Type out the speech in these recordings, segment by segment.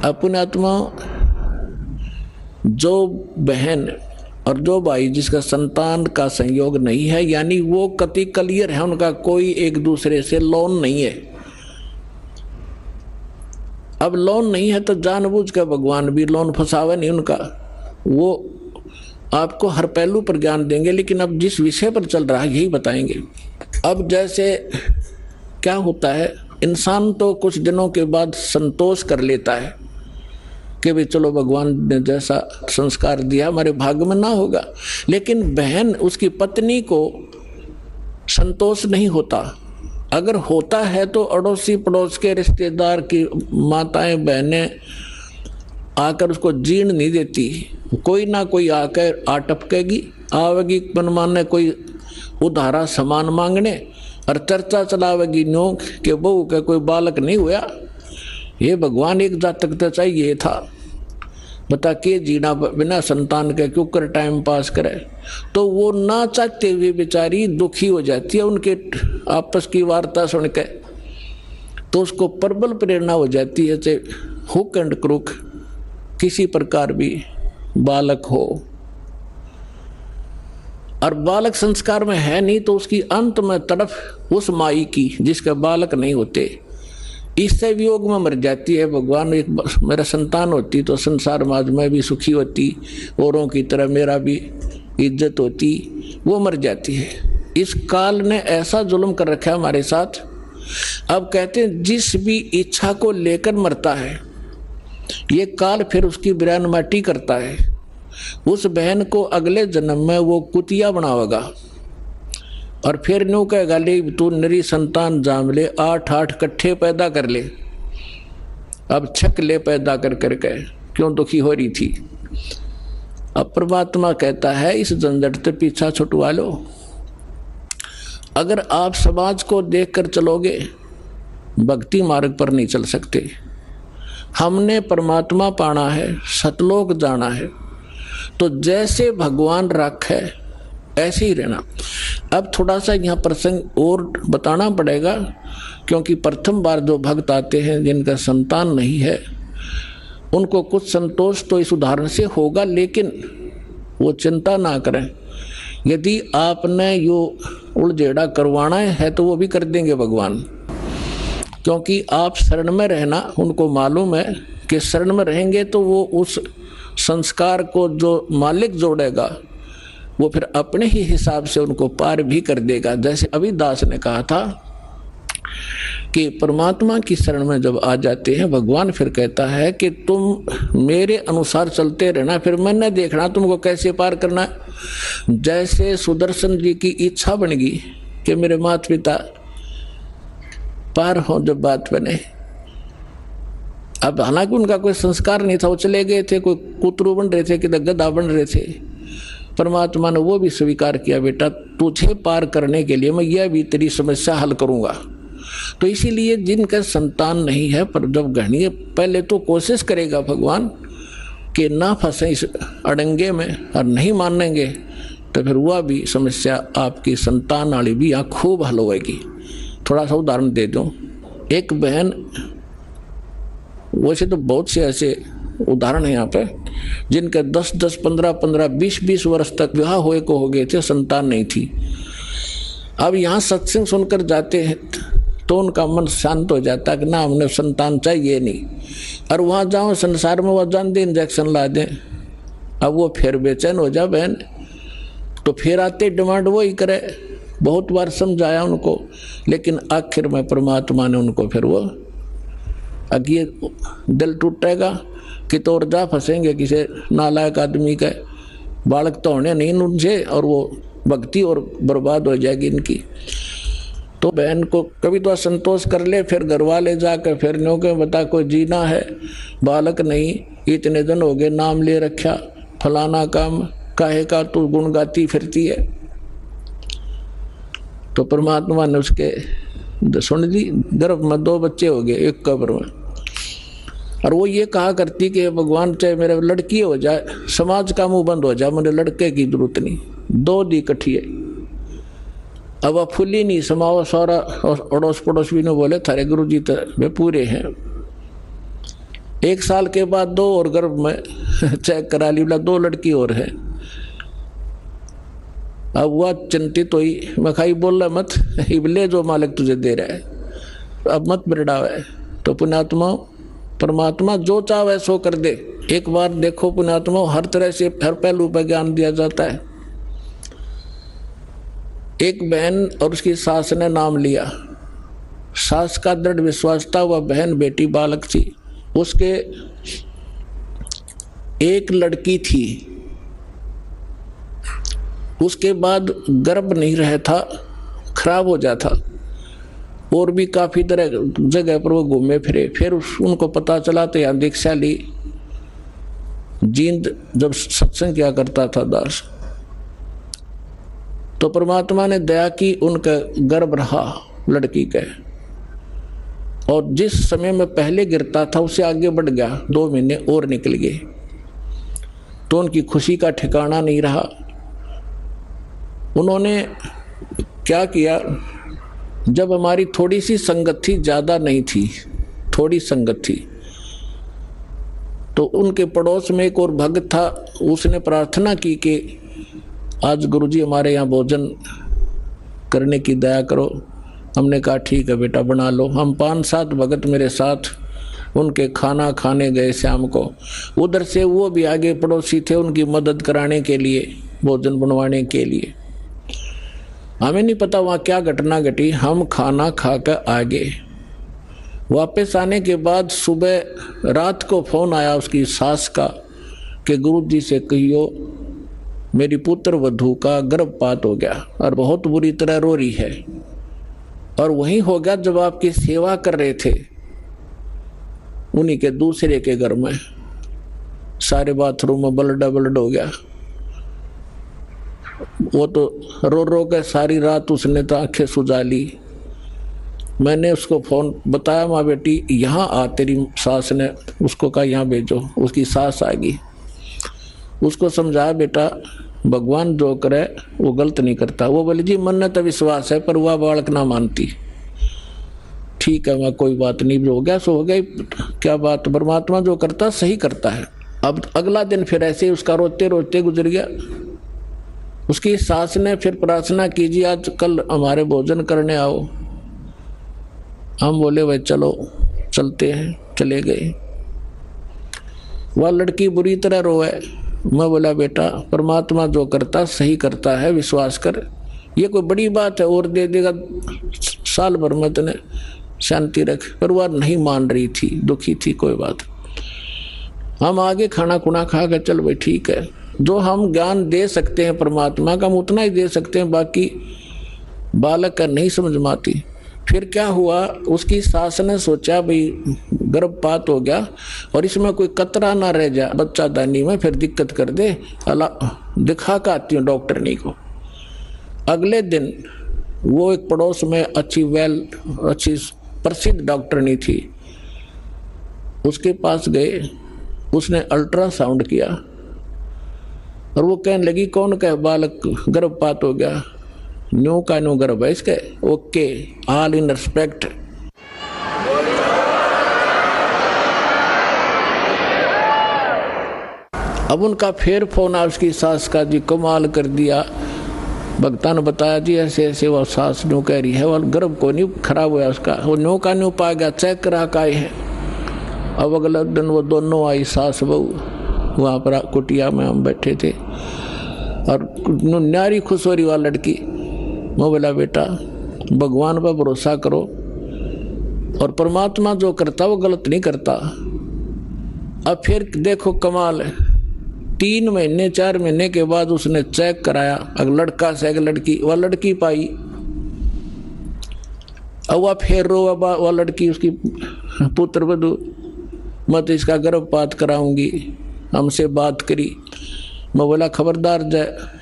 अपने आत्मा जो बहन और जो भाई जिसका संतान का संयोग नहीं है, यानी वो कति क्लियर है, उनका कोई एक दूसरे से लोन नहीं है। अब लोन नहीं है तो जानबूझ कर भगवान भी लोन फंसावे नहीं उनका, वो आपको हर पहलू पर ज्ञान देंगे। लेकिन अब जिस विषय पर चल रहा है यही बताएंगे। अब जैसे क्या होता है, इंसान तो कुछ दिनों के बाद संतोष कर लेता है कि भाई चलो भगवान ने जैसा संस्कार दिया हमारे भाग्य में ना होगा, लेकिन बहन उसकी पत्नी को संतोष नहीं होता। अगर होता है तो अड़ोसी पड़ोस के रिश्तेदार की माताएं बहनें आकर उसको जीर्ण नहीं देती, कोई ना कोई आकर आटपकेगी, आवेगी मनमाने कोई उधारा सामान मांगने और चर्चा चलावेगी नो कि बहू का कोई बालक नहीं हुआ, ये भगवान एक जातक तो चाहिए था, बता के जीना बिना संतान के क्यों कर टाइम पास करे। तो वो ना चाहते हुए बेचारी दुखी हो जाती है उनके आपस की वार्ता सुन के, तो उसको प्रबल प्रेरणा हो जाती है चाहे हुक एंड क्रुक किसी प्रकार भी बालक हो। और बालक संस्कार में है नहीं तो उसकी अंत में तड़फ उस माई की जिसके बालक नहीं होते, इससे वियोग में मर जाती है। भगवान एक मेरा संतान होती तो संसार समाज में भी सुखी होती, औरों की तरह मेरा भी इज्जत होती, वो मर जाती है। इस काल ने ऐसा जुल्म कर रखा है हमारे साथ। अब कहते हैं जिस भी इच्छा को लेकर मरता है ये काल फिर उसकी बिरान माटी करता है। उस बहन को अगले जन्म में वो कुतिया बनावेगा और फिर न्यू कहेगा ले तू नरी संतान जाम ले, 8 कट्ठे पैदा कर ले, अब छक ले पैदा कर करके क्यों दुखी हो रही थी। अब परमात्मा कहता है इस झंझट से पीछा छुटवा लो। अगर आप समाज को देखकर चलोगे भक्ति मार्ग पर नहीं चल सकते। हमने परमात्मा पाना है, सतलोक जाना है, तो जैसे भगवान रखे ऐसे ही रहना। अब थोड़ा सा यहाँ प्रसंग और बताना पड़ेगा, क्योंकि प्रथम बार जो भक्त आते हैं जिनका संतान नहीं है उनको कुछ संतोष तो इस उदाहरण से होगा, लेकिन वो चिंता ना करें। यदि आपने यो उलझेड़ा करवाना है तो वो भी कर देंगे भगवान, क्योंकि आप शरण में रहना उनको मालूम है कि शरण में रहेंगे तो वो उस संस्कार को जो मालिक जोड़ेगा वो फिर अपने ही हिसाब से उनको पार भी कर देगा। जैसे अभी दास ने कहा था कि परमात्मा की शरण में जब आ जाते हैं भगवान फिर कहता है कि तुम मेरे अनुसार चलते रहना, फिर मैंने देखना तुमको कैसे पार करना है। जैसे सुदर्शन जी की इच्छा बन गई कि मेरे माता पिता पार हो जब बात बने। अब हालांकि उनका कोई संस्कार नहीं था, वो चले गए थे, कोई कुतरू बन रहे थे कि गधा बन रहे थे। परमात्मा ने वो भी स्वीकार किया, बेटा तुझे पार करने के लिए मैं यह भी तेरी समस्या हल करूंगा। तो इसीलिए जिनका संतान नहीं है पर जब गहनी पहले तो कोशिश करेगा भगवान कि ना फंसे इस अड़ंगे में और नहीं मानेंगे, तो फिर वह भी समस्या आपकी संतान वाली भी यहाँ खूब हल होगी। थोड़ा सा उदाहरण दे दूं। एक बहन, वैसे तो बहुत से ऐसे उदाहरण है यहाँ पे जिनके 10-10, 15-15, 20-20 वर्ष तक विवाह हुए को हो गए थे, संतान नहीं थी। अब यहाँ सत्संग सुनकर जाते हैं तो उनका मन शांत हो जाता है कि ना हमने संतान चाहिए नहीं, और वहाँ जाओ संसार में वो जान दे इंजेक्शन ला दें, अब वो फिर बेचैन हो जा बहन, तो फिर आते डिमांड वो ही करे। बहुत बार समझाया उनको, लेकिन आखिर में परमात्मा ने उनको फिर वो अगे दिल टूटेगा कि तो और जा फंसेंगे किसी नालायक आदमी का, बालक तो होने नहीं उनसे, और वो भक्ति और बर्बाद हो जाएगी इनकी। तो बहन को कभी तो असंतोष कर ले, फिर घर वाले जाकर फिर न्यों के बता कोई जीना है, बालक नहीं, इतने दिन हो गए नाम ले रखा, फलाना काम काहे का तू गुण गाती फिरती है। तो परमात्मा ने उसके सुन दी, गर्भ में 2 बच्चे हो गए एक कब्र में, और वो ये कहा करती कि भगवान चाहे मेरे लड़की हो जाए, समाज का मुंह बंद हो जाए, मुझे लड़के की जरूरत नहीं, 2 दी इकट्ठी है। अब वह फुली नहीं समाओ, सारा अड़ोस पड़ोस भी ने बोले थारे गुरु जी तो वे पूरे हैं। 1 साल के बाद 2 और गर्भ में चेक करा ली, बोला 2 लड़की और है। अब वह चिंतित हुई, मैं खाई बोल रहा मत, ले जो मालिक तुझे दे रहा है, अब मत बिरड़ावे। तो पुण्यात्मा परमात्मा जो चाहे सो कर दे। एक बार देखो पुण्यात्मा, हर तरह से हर पहलू पर ज्ञान दिया जाता है। एक बहन और उसकी सास ने नाम लिया। सास का दृढ़ विश्वास था वह बहन बेटी बालक थी। उसके एक लड़की थी, उसके बाद गर्भ नहीं रहा था, खराब हो जाता, और भी काफी तरह जगह पर वो घूमे फिरे। फिर उनको पता चला तो यहाँ दीक्षा ली। जींद जब सत्संग किया करता था दास, तो परमात्मा ने दया की, उनका गर्भ रहा लड़की के, और जिस समय में पहले गिरता था उससे आगे बढ़ गया, 2 महीने और निकल गए। तो उनकी खुशी का ठिकाना नहीं रहा। उन्होंने क्या किया, जब हमारी थोड़ी सी संगत थी, ज़्यादा नहीं थी, थोड़ी संगत थी, तो उनके पड़ोस में एक और भक्त था। उसने प्रार्थना की कि आज गुरुजी हमारे यहाँ भोजन करने की दया करो। हमने कहा ठीक है बेटा बना लो। हम 5-7 भगत मेरे साथ उनके खाना खाने गए शाम को। उधर से वो भी आगे पड़ोसी थे उनकी मदद कराने के लिए, भोजन बनवाने के लिए। हमें नहीं पता वहाँ क्या घटना घटी। हम खाना खाकर आ गए। वापस आने के बाद सुबह रात को फ़ोन आया उसकी सास का कि गुरुजी से कहियो मेरी पुत्र वधू का गर्भपात हो गया और बहुत बुरी तरह रो रही है। और वहीं हो गया जब आपकी सेवा कर रहे थे, उन्हीं के दूसरे के घर में। सारे बाथरूम में ब्लड हो गया। वो तो रो रो के सारी रात उसने तो आंखें सुझा ली। मैंने उसको फ़ोन बताया, माँ बेटी यहाँ आ, तेरी सास ने उसको कहा यहाँ भेजो। उसकी सास आ गई। उसको समझाया बेटा भगवान जो करे वो गलत नहीं करता। वो बोले जी मन में तो विश्वास है पर वह बालक ना मानती। ठीक है मैं कोई बात नहीं, जो हो गया सो हो गया, क्या बात, परमात्मा जो करता सही करता है। अब अगला दिन फिर ऐसे ही उसका रोते रोते गुजर गया। उसकी सास ने फिर प्रार्थना कीजिए आज कल हमारे भोजन करने आओ। हम बोले भाई चलो चलते हैं, चले गए। वह लड़की बुरी तरह रोए। मैं बोला बेटा परमात्मा जो करता सही करता है, विश्वास कर, ये कोई बड़ी बात है और दे देगा साल भर में तने शांति रख। पर वह नहीं मान रही थी, दुखी थी। कोई बात, हम आगे खाना खुना खा कर चल भाई ठीक है। जो हम ज्ञान दे सकते हैं परमात्मा का हम उतना ही दे सकते हैं, बाकी बालक का नहीं समझ में आती। फिर क्या हुआ, उसकी सास ने सोचा भाई गर्भपात हो गया और इसमें कोई कतरा ना रह जाए बच्चा दानी में, फिर दिक्कत कर दे, अल्लाह दिखा कर आती हूँ डॉक्टरनी को। अगले दिन वो एक पड़ोस में अच्छी प्रसिद्ध डॉक्टरनी थी, उसके पास गए। उसने अल्ट्रासाउंड किया और वो कहने लगी कौन का बालक गर्भपात हो गया, न्यू का न्यू गर्भ है इसके, ओके ऑल इन रिस्पेक्ट। अब उनका फिर फोन आ उसकी सास का, जी कमाल कर दिया, भक्ता ने बताया जी ऐसे ऐसे वो सास न्यू कह रही है, वो गर्भ को नहीं खराब हुआ उसका, वो न्यू का न्यू पा गया, चेक करा का आए हैं। अब अगले दिन वो दोनों आई सास बहू, वहाँ पर कुटिया में हम बैठे थे और न्यारी खुश हो रही वाली लड़की। मैं बोला बेटा भगवान पर भरोसा करो और परमात्मा जो करता वो गलत नहीं करता। अब फिर देखो कमाल है, 3 महीने 4 महीने के बाद उसने चेक कराया, अगर लड़का से अगर लड़की, वह लड़की पाई। अब वह फिर रो, वह लड़की उसकी पुत्र वधू, मैं तो इसका गर्भपात कराऊंगी, हमसे बात करी। मैं बोला खबरदार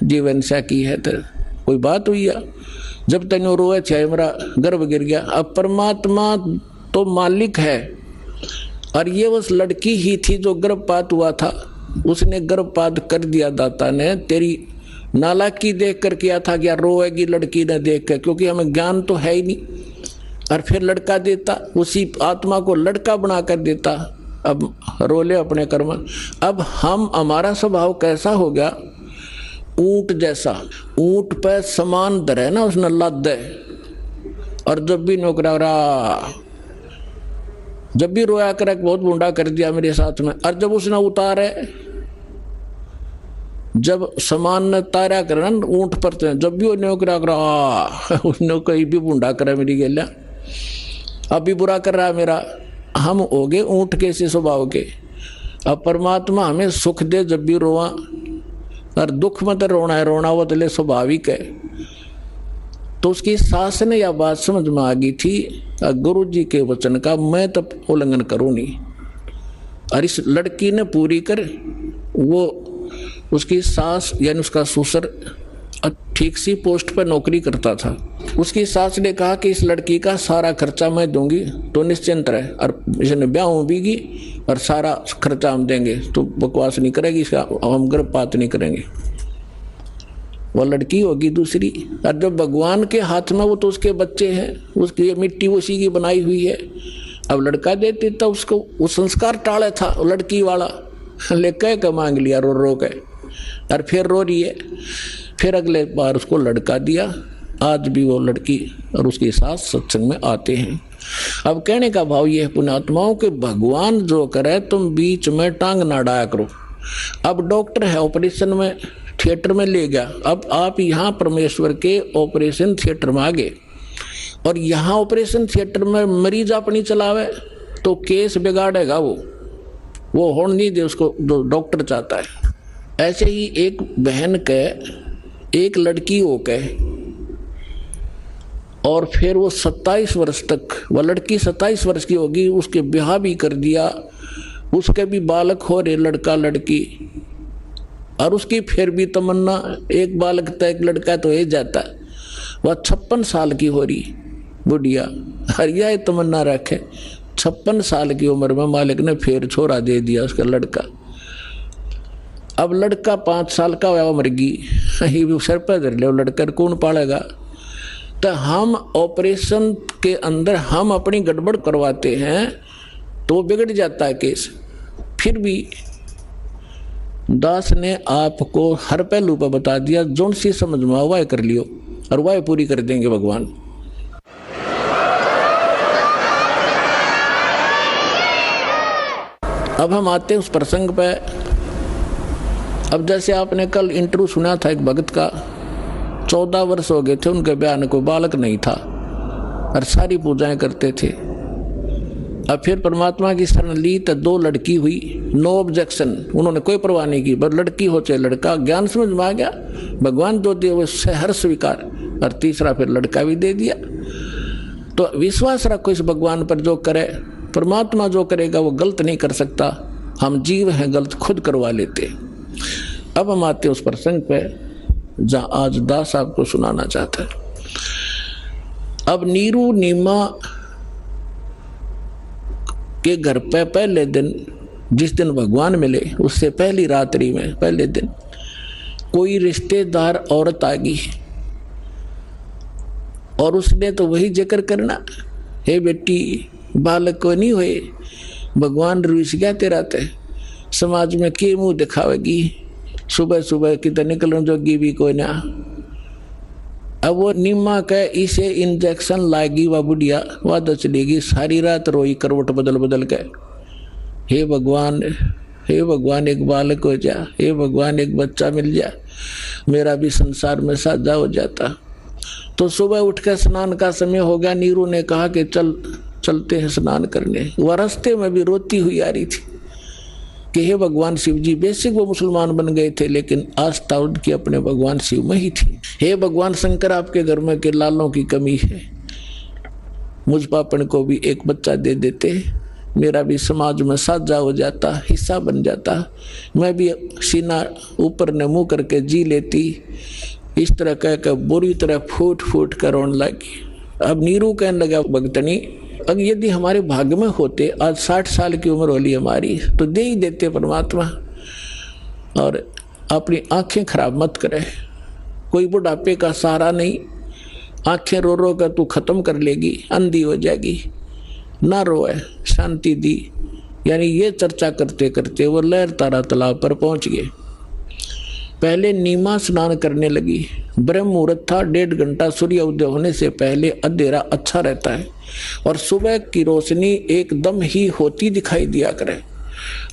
जीवन से की है तो कोई बात हुई है, जब तक रोए चाहे मेरा गर्भ गिर गया। अब परमात्मा तो मालिक है और ये उस लड़की ही थी जो गर्भपात हुआ था, उसने गर्भपात कर दिया। दाता ने तेरी नालायकी देख कर किया था, क्या रोएगी लड़की ने देख कर, क्योंकि हमें ज्ञान तो है ही नहीं। और फिर लड़का देता, उसी आत्मा को लड़का बना कर देता, अब रोले अपने कर्म। अब हमारा स्वभाव कैसा हो गया, ऊंट जैसा। ऊंट पे समान धरे ना उसने लाद दे, और जब भी नौकरा जब भी रोया करे बहुत बूढ़ा कर दिया मेरे साथ में, और जब उसने उतारे, जब समान ने तारा करे ना ऊंट पर, जब भी नौकरा करा उसने कहीं भी बूढ़ा करे मेरी गेला, अब भी बुरा कर रहा है मेरा। हम हो गए ऊंट के से स्वभाव के। अब परमात्मा हमें सुख दे जब भी रोआ, और दुख में तो रोना है, रोना वो तो स्वाभाविक है। तो उसकी सास ने यह बात समझ में आ गई थी, गुरु जी के वचन का मैं तो उल्लंघन करूँ नहीं। और इस लड़की ने पूरी कर, वो उसकी सास यानी उसका ससुर ठीक सी पोस्ट पर नौकरी करता था। उसकी सास ने कहा कि इस लड़की का सारा खर्चा मैं दूंगी, तो निश्चिंत रहे, और इसने ब्याह बीगी और सारा खर्चा हम देंगे, तो बकवास नहीं करेगी, इसका हम गर्भपात नहीं करेंगे। वो लड़की होगी दूसरी, और जब भगवान के हाथ में वो तो उसके बच्चे हैं, उसकी मिट्टी उसी की बनाई हुई है। अब लड़का देती तो उसको वो संस्कार टाले था वो लड़की वाला, ले कह के मांग लिया रो रो के, और फिर रो रही है। फिर अगले बार उसको लड़का दिया। आज भी वो लड़की और उसकी सास सत्संग में आते हैं। अब कहने का भाव ये है पुण्यात्माओं के, भगवान जो करे तुम बीच में टांग ना डाया करो। अब डॉक्टर है ऑपरेशन में थिएटर में ले गया, अब आप यहाँ परमेश्वर के ऑपरेशन थिएटर में आ गए, और यहाँ ऑपरेशन थिएटर में मरीज अपनी चलावे तो केस बिगाड़ेगा वो होने नहीं दे उसको, जो डॉक्टर चाहता है। ऐसे ही एक बहन के एक लड़की हो के, और फिर वो 27 वर्ष तक, वह लड़की 27 वर्ष की होगी, उसके ब्याह भी कर दिया, उसके भी बालक हो रहे लड़का लड़की, और उसकी फिर भी तमन्ना एक बालक तक एक लड़का तो हो जाता। वह 56 साल की हो रही बुढ़िया, हरिया तमन्ना रखे, 56 साल की उम्र में मालिक ने फिर छोरा दे दिया उसका लड़का। अब लड़का 5 साल का हुआ, मर गई, भी सर पर धर ले, लड़का कौन पालेगा। तो हम ऑपरेशन के अंदर हम अपनी गड़बड़ करवाते हैं तो बिगड़ जाता है केस। फिर भी दास ने आपको हर पहलू पर बता दिया, जोन सी समझ में वाह कर लियो, और वाह पूरी कर देंगे भगवान। अब हम आते हैं उस प्रसंग पे। अब जैसे आपने कल इंटरव्यू सुना था एक भगत का, 14 वर्ष हो गए थे उनके ब्याह में, कोई बालक नहीं था, और सारी पूजाएं करते थे। अब फिर परमात्मा की शरण ली तो 2 लड़की हुई, नो ऑब्जेक्शन, उन्होंने कोई परवाह नहीं की, बस लड़की हो चाहे लड़का, ज्ञान समझ में आ गया, भगवान जो दे वो हर स्वीकार, और तीसरा फिर लड़का भी दे दिया। तो विश्वास रखो इस भगवान पर, जो करे परमात्मा जो करेगा वो गलत नहीं कर सकता। हम जीव हैं, गलत खुद करवा लेते। अब हम आते उस प्रसंग पे जहां आज दास आपको सुनाना चाहता है। अब नीरू नीमा के घर पे पहले दिन, जिस दिन भगवान मिले उससे पहली रात्रि में पहले दिन, कोई रिश्तेदार औरत आ गई, और उसने तो वही जिक्र करना, हे बेटी बालक को नहीं हुए, भगवान रुस गया तेरा ते, समाज में के मुंह दिखावेगी, सुबह सुबह कितने निकलने जोगी भी कोई ना। अब वो निम्मा के इसे इंजेक्शन लाएगी, वह बुढ़िया वह तो चलेगी, सारी रात रोई करवट बदल बदल के, हे भगवान एक बालक हो जा, हे भगवान एक बच्चा मिल जा, मेरा भी संसार में साझा हो जाता। तो सुबह उठ कर स्नान का समय हो गया, नीरू ने कहा कि चलते हैं स्नान करने। वह रास्ते में भी रोती हुई आ रही थी कि हे भगवान शिव जी, बेसिक वो मुसलमान बन गए थे लेकिन आस्था उनकी अपने भगवान शिव में ही थी। हे भगवान शंकर, आपके घर में के लालों की कमी है, मुझ पापन को भी एक बच्चा दे देते, मेरा भी समाज में साझा हो जाता, हिस्सा बन जाता, मैं भी सीना ऊपर ने मुंह करके जी लेती। इस तरह कहकर बुरी तरह फूट फूट कर रोने लगी। अब नीरू कहने लगा, भगतनी अब यदि हमारे भाग्य में होते, आज 60 साल की उम्र होली हमारी, तो दे ही देते परमात्मा, और अपनी आंखें खराब मत करे, कोई बुढ़ापे का सहारा नहीं, आंखें रो रो कर तू खत्म कर लेगी, अंधी हो जाएगी, ना रोए, शांति दी, यानी ये चर्चा करते करते वो लहर तारा तालाब पर पहुंच गए। पहले नीमा स्नान करने लगी। ब्रह्म मुहूर्त था, 1.5 घंटा सूर्य उदय होने से पहले अंधेरा अच्छा रहता है और सुबह की रोशनी एकदम ही होती दिखाई दिया करे।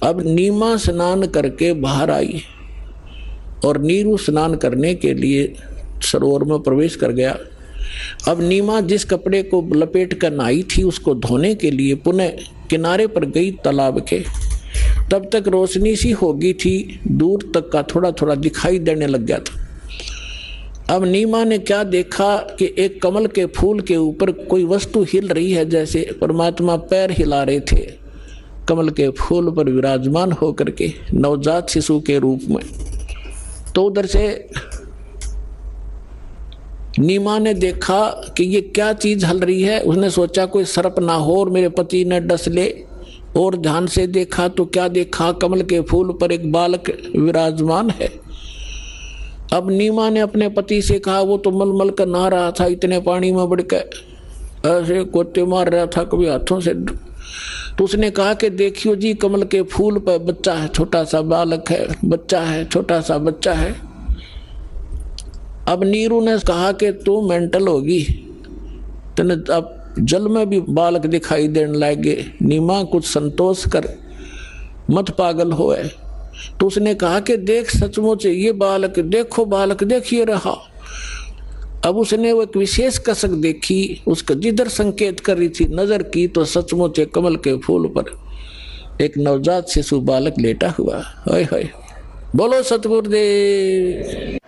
अब नीमा स्नान करके बाहर आई और नीरू स्नान करने के लिए सरोवर में प्रवेश कर गया। अब नीमा जिस कपड़े को लपेट कर नहाई थी उसको धोने के लिए पुनः किनारे पर गई तालाब के। तब तक रोशनी सी हो गई थी, दूर तक का थोड़ा थोड़ा दिखाई देने लग गया था। अब नीमा ने क्या देखा कि एक कमल के फूल के ऊपर कोई वस्तु हिल रही है, जैसे परमात्मा पैर हिला रहे थे कमल के फूल पर विराजमान होकर के नवजात शिशु के रूप में। तो उधर से नीमा ने देखा कि ये क्या चीज हल रही है। उसने सोचा कोई सर्प ना हो और मेरे पति ने डस ले, और ध्यान से देखा तो क्या देखा, कमल के फूल पर एक बालक विराजमान है। अब नीमा ने अपने पति से कहा, वो तो मलमल कर नहा रहा था, इतने पानी में बढ़कर ऐसे गोते मार रहा था कभी हाथों से। तो उसने कहा कि देखियो जी, कमल के फूल पर बच्चा है, छोटा सा बालक है, बच्चा है, छोटा सा बच्चा है। अब नीरू ने कहा कि तू मेंटल होगी, तने अब जल में भी बालक दिखाई देने लगे। नीमा कुछ संतोष कर, मत पागल होए। तो उसने कहा कि देख सचमुच ये बालक, देखो बालक देखिए रहा। अब उसने वो एक विशेष कसक देखी, उसका जिधर संकेत कर रही थी नजर की तो सचमुच कमल के फूल पर एक नवजात शिशु बालक लेटा हुआ। हाय हाय, बोलो सतगुरुदेव।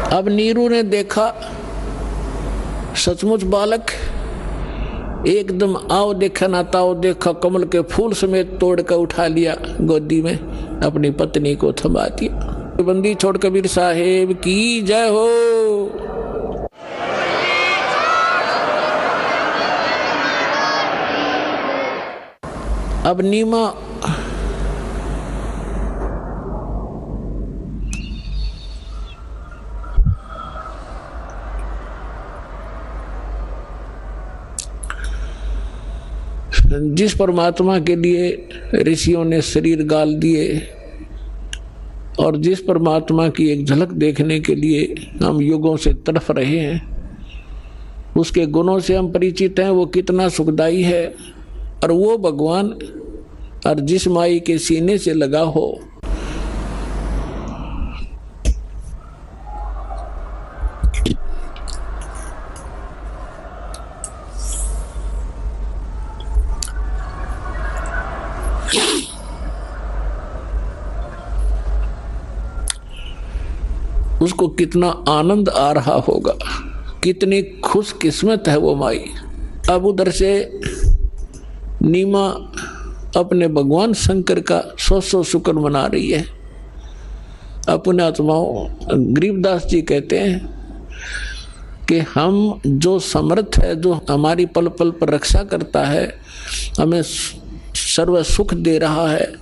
अब नीरू ने देखा सचमुच बालक एकदम आओ देखा ना ताओ देखा, कमल के फूल समेत तोड़ कर उठा लिया, गोदी में अपनी पत्नी को थमा दिया। बंदी छोड़ कबीर साहेब की जय हो। अब नीमा जिस परमात्मा के लिए ऋषियों ने शरीर गाल दिए और जिस परमात्मा की एक झलक देखने के लिए हम युगों से तड़फ रहे हैं, उसके गुणों से हम परिचित हैं, वो कितना सुखदाई है। और वो भगवान और जिस माई के सीने से लगा हो, उसको कितना आनंद आ रहा होगा, कितनी खुश किस्मत है वो माई। अब उधर से नीमा अपने भगवान शंकर का 100 शुक्र मना रही है। अपने आत्माओं, गरीबदास जी कहते हैं कि हम जो समर्थ है, जो हमारी पल पल पर रक्षा करता है, हमें सर्व सुख दे रहा है,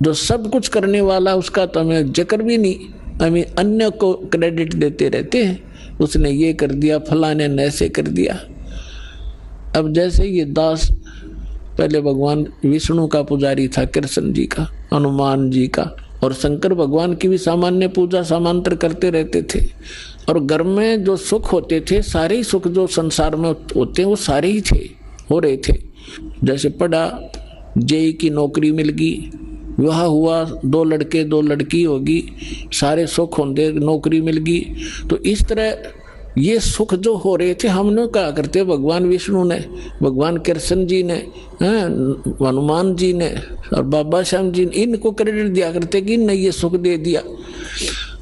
जो सब कुछ करने वाला, उसका तो हमें जिक्र भी नहीं, हमें अन्य को क्रेडिट देते रहते हैं। उसने ये कर दिया, फलाने ने ऐसे कर दिया। अब जैसे ये दास पहले भगवान विष्णु का पुजारी था, कृष्ण जी का, हनुमान जी का, और शंकर भगवान की भी सामान्य पूजा सामांतर करते रहते थे। और घर में जो सुख होते थे, सारे ही सुख जो संसार में होते हैं वो सारे ही थे, हो रहे थे। जैसे पढ़ा, जेई की नौकरी मिल गई, विवाह हुआ, 2 लड़के 2 लड़की होगी, सारे सुख होंगे, नौकरी मिल गई। तो इस तरह ये सुख जो हो रहे थे, हमने क्या करते, भगवान विष्णु ने, भगवान कृष्ण जी ने, हनुमान जी ने और बाबा श्याम जी ने, इनको क्रेडिट दिया करते कि इनने ये सुख दे दिया।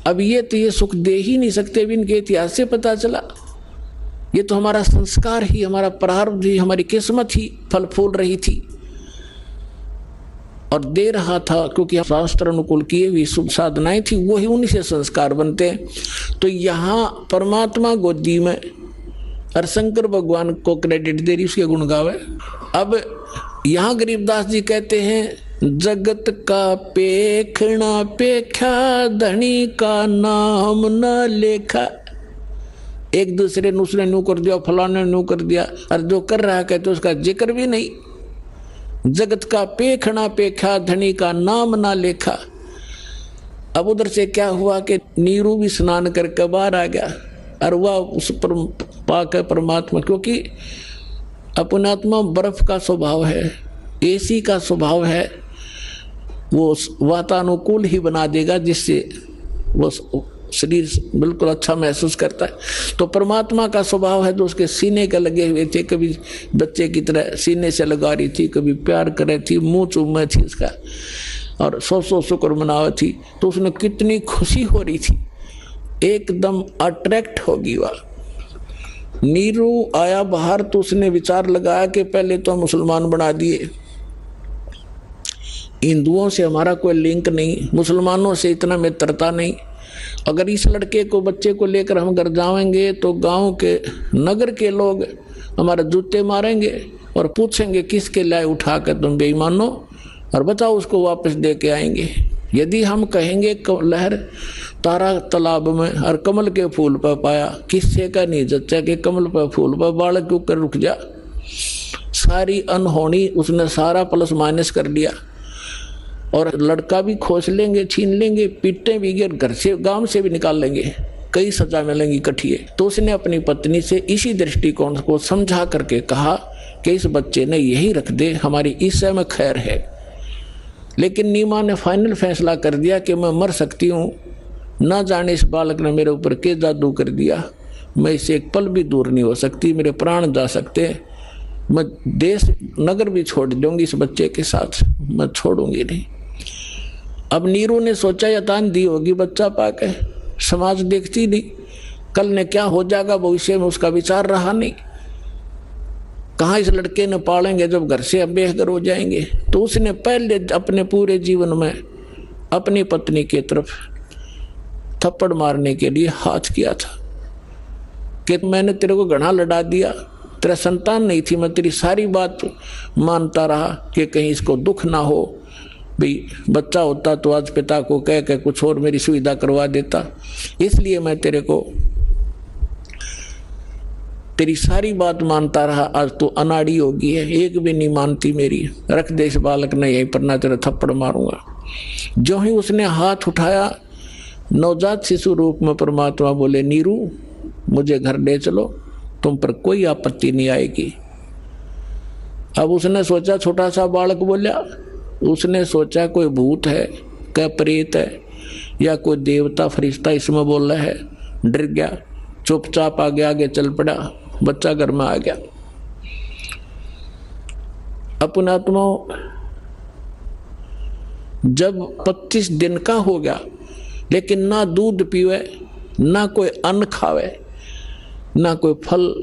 अब ये तो ये सुख दे ही नहीं सकते, भी इनके इतिहास से पता चला। ये तो हमारा संस्कार ही, हमारा प्रारब्ध ही, हमारी किस्मत ही फल फूल रही थी और दे रहा था, क्योंकि शास्त्र अनुकूल किए हुई शुभ साधनाएं थी, वही उन्हीं से संस्कार बनते हैं। तो यहाँ परमात्मा गोदी में और शंकर भगवान को क्रेडिट दे रही, उसके गुण गावे। अब यहाँ गरीबदास जी कहते हैं, जगत का पेखना पेखा, धनी का नाम न लेखा। एक दूसरे ने उसने न्यू कर दिया, फलाने न्यू कर दिया, और जो कर रहा है तो उसका जिक्र भी नहीं। जगत का पेखना पेखा, धनी का नाम ना लेखा। अब उधर से क्या हुआ कि नीरू भी स्नान करके बाहर आ गया, और वह उस पर पाकर परमात्मा, क्योंकि अपनात्मा बर्फ का स्वभाव है, एसी का स्वभाव है, वो वातानुकूल ही बना देगा जिससे वो शरीर बिल्कुल अच्छा महसूस करता है। तो परमात्मा का स्वभाव है, जो उसके सीने के लगे हुए थे, कभी बच्चे की तरह सीने से लगा रही थी, कभी प्यार कर रही थी, मुंह चूमे थी उसका, और सौ शुक्र मनावा थी। तो उसने कितनी खुशी हो रही थी, एकदम अट्रैक्ट होगी वह। नीरू आया बाहर तो उसने विचार लगाया कि पहले तो मुसलमान बना दिए, हिंदुओं से हमारा कोई लिंक नहीं, मुसलमानों से इतना मित्रता नहीं। अगर इस लड़के को, बच्चे को लेकर हम घर जाएंगे तो गांव के, नगर के लोग हमारे जूते मारेंगे और पूछेंगे किसके लाए उठा कर तुम बेईमानो, और बताओ उसको वापस दे के आएंगे। यदि हम कहेंगे लहर तारा तालाब में और कमल के फूल पर पाया, किससे का नहीं जच्चा कि कमल पर फूल पर बालक क्यों कर रुक जा। सारी अनहोनी उसने सारा प्लस माइनस कर दिया, और लड़का भी खोज लेंगे, छीन लेंगे, पीटे भी गिर, घर से गांव से भी निकाल लेंगे, कई सजा मिलेंगी इकट्ठिए। तो उसने अपनी पत्नी से इसी दृष्टिकोण को समझा करके कहा कि इस बच्चे ने यही रख दे, हमारी इस में खैर है। लेकिन नीमा ने फाइनल फैसला कर दिया कि मैं मर सकती हूँ, ना जाने इस बालक ने मेरे ऊपर के जादू कर दिया, मैं इससे एक पल भी दूर नहीं हो सकती, मेरे प्राण जा सकते, मैं देश नगर भी छोड़ दूंगी इस बच्चे के साथ, मैं छोड़ूंगी नहीं। अब नीरू ने सोचा यतान दी होगी बच्चा पाके, समाज देखती नहीं, कल ने क्या हो जाएगा भविष्य में उसका विचार रहा नहीं, कहाँ इस लड़के ने पालेंगे जब घर से अब बेघर हो जाएंगे। तो उसने पहले अपने पूरे जीवन में अपनी पत्नी की तरफ थप्पड़ मारने के लिए हाथ किया था कि मैंने तेरे को घना लड़ा दिया, तेरा संतान नहीं थी, मैं तेरी सारी बात मानता रहा कि कहीं इसको दुख ना हो, भाई बच्चा होता तो आज पिता को कह के कुछ और मेरी सुविधा करवा देता, इसलिए मैं तेरे को तेरी सारी बात मानता रहा, आज तो अनाड़ी होगी है, एक भी नहीं मानती मेरी, रख दे इस बालक ने यहीं पर, ना तेरा थप्पड़ मारूंगा। जो ही उसने हाथ उठाया, नवजात शिशु रूप में परमात्मा बोले नीरू मुझे घर ले चलो, तुम पर कोई आपत्ति नहीं आएगी। अब उसने सोचा, छोटा सा बालक बोला, उसने सोचा कोई भूत है, क्या प्रेत है, या कोई देवता फरिश्ता इसमें बोल रहा है, डर गया, चुपचाप आगे आगे चल पड़ा, बच्चा घर में आ गया। अपना आत्मा जब 25 दिन का हो गया, लेकिन ना दूध पीवे, ना कोई अन्न खावे, ना कोई फल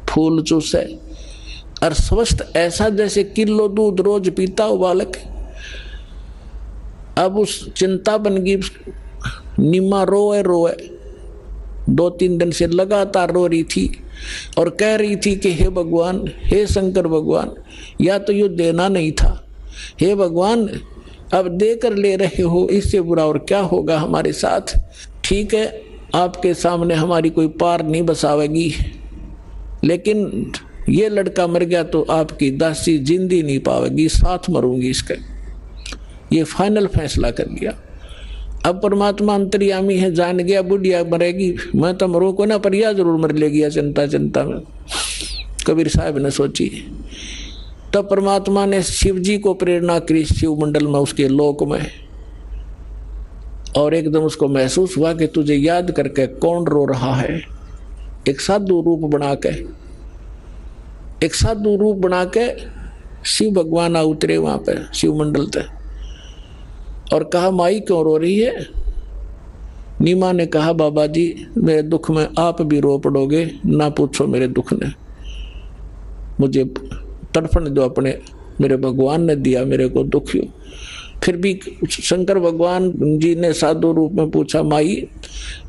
फूल चूसे, और स्वस्थ ऐसा जैसे किलो दूध रोज पीता हो बालक। अब उस चिंता बन गई, नीमा रोए रोए 2-3 दिन से लगातार रो रही थी और कह रही थी कि हे भगवान, हे शंकर भगवान, या तो ये देना नहीं था, हे भगवान अब देकर ले रहे हो, इससे बुरा और क्या होगा हमारे साथ। ठीक है, आपके सामने हमारी कोई पार नहीं बसावेगी, लेकिन ये लड़का मर गया तो आपकी दासी जिंदी नहीं पावेगी, साथ मरूंगी इसके। ये फाइनल फैसला कर लिया। अब परमात्मा अंतर्यामी है, जान गया बुढ़िया मरेगी, मैं तो मरू को ना, पर यह जरूर मर लेगी चिंता चिंता में, कबीर साहब ने सोची। तब परमात्मा ने शिव जी को प्रेरणा करी शिव मंडल में, उसके लोक में, और एकदम उसको महसूस हुआ कि तुझे याद करके कौन रो रहा है। एक साधु रूप बना के शिव भगवान आ उतरे वहां पे शिव मंडल पे, और कहा माई क्यों रो रही है। नीमा ने कहा बाबा जी मेरे दुख में आप भी रो पड़ोगे, ना पूछो मेरे दुख ने, मुझे तड़फन जो अपने मेरे भगवान ने दिया मेरे को दुख हो। फिर भी शंकर भगवान जी ने साधु रूप में पूछा, माई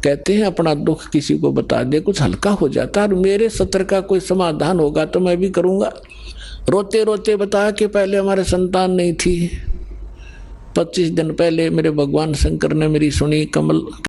कहते हैं अपना दुख किसी को बता दे कुछ हल्का हो जाता, और मेरे सत्र का कोई समाधान होगा तो मैं भी करूँगा। रोते रोते बताया कि पहले हमारे संतान नहीं थी, 25 दिन पहले मेरे भगवान शंकर ने मेरी सुनी, कमल